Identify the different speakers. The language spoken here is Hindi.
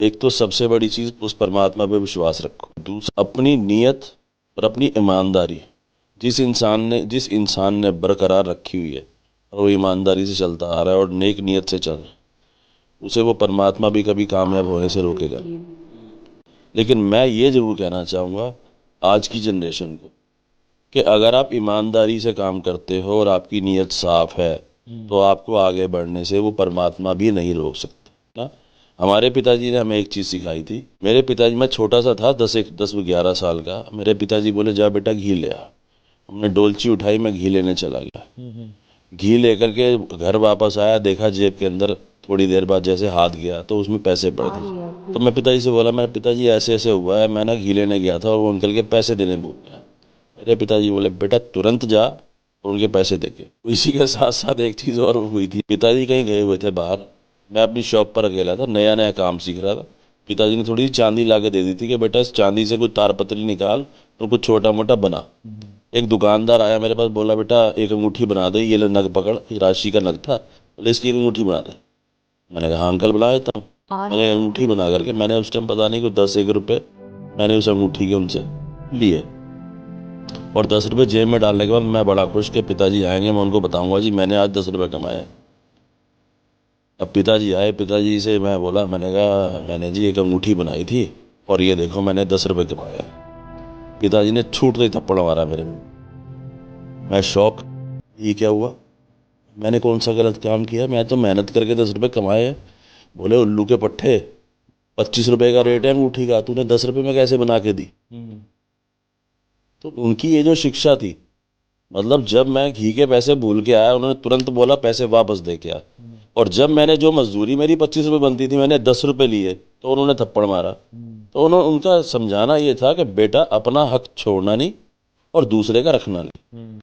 Speaker 1: एक तो सबसे बड़ी चीज उस परमात्मा पे विश्वास रखो। दूसरा अपनी नीयत और अपनी ईमानदारी जिस इंसान ने बरकरार रखी हुई है और वो ईमानदारी से चलता आ रहा है और नेक नीयत से चल रहा है, उसे वो परमात्मा भी कभी कामयाब होने से रोकेगा। लेकिन मैं ये जरूर कहना चाहूँगा आज की जनरेशन को कि अगर आप ईमानदारी से काम करते हो और आपकी नीयत साफ है तो आपको आगे बढ़ने से वो परमात्मा भी नहीं रोक सकता ना। हमारे पिताजी ने हमें एक चीज़ सिखाई थी। मेरे पिताजी, मैं छोटा सा था, 10-11 साल का, मेरे पिताजी बोले जा बेटा घी ले आ। हमने डोलची उठाई, मैं घी लेने चला गया। घी लेकर के घर वापस आया, देखा जेब के अंदर, थोड़ी देर बाद जैसे हाथ गया तो उसमें पैसे पड़े थे। तो मैं पिताजी से बोला, मैं पिताजी ऐसे ऐसे हुआ है, मैं ना घी लेने गया था और वो अंकल के पैसे देने भूल गया। मेरे पिताजी बोले बेटा तुरंत जा और उनके पैसे दे के। इसी के साथ साथ एक चीज़ और हुई थी। पिताजी कहीं गए हुए थे बाहर, मैं अपनी शॉप पर अकेला था, नया नया काम सीख रहा था। पिताजी ने थोड़ी सी चांदी ला के दे दी थी कि बेटा इस चांदी से कुछ तार पतरी निकाल और कुछ छोटा मोटा बना। एक दुकानदार आया मेरे पास, बोला बेटा एक अंगूठी बना दे, ये ले नग पकड़, ये राशि का नग था, बोले इसकी एक अंगूठी बना दे। मैंने कहा हाँ अंकल बना देता हूँ। मैंने अंगूठी बना करके, मैंने उस टाइम पता नहीं कुछ 10-1 रुपए मैंने उस अंगूठी के उनसे लिए और 10 रुपए जेब में डालने के बाद मैं बड़ा खुश कि पिताजी आएंगे, मैं उनको बताऊंगा जी मैंने आज 10 रुपए कमाए। अब पिताजी आए, पिताजी से मैं बोला, मैंने कहा मैंने जी एक अंगूठी बनाई थी और ये देखो मैंने 10 रुपए कमाए। पिताजी ने छूटते ही थप्पड़ मारा मेरे में। मैं शौक, ये क्या हुआ, मैंने कौन सा गलत काम किया, मैं तो मेहनत करके 10 रुपए कमाए हैं। बोले उल्लू के पट्टे, 25 रुपए का रेट है अंगूठी का, तूने 10 रुपए में कैसे बना के दी। तो उनकी ये जो शिक्षा थी, मतलब जब मैं घी के पैसे भूल के आया उन्होंने तुरंत बोला पैसे वापस दे के आ। और जब मैंने जो मजदूरी मेरी 25 रुपए बनती थी मैंने 10 रुपए लिए तो उन्होंने थप्पड़ मारा। तो उन्होंने, उनका समझाना ये था कि बेटा अपना हक छोड़ना नहीं और दूसरे का रखना नहीं।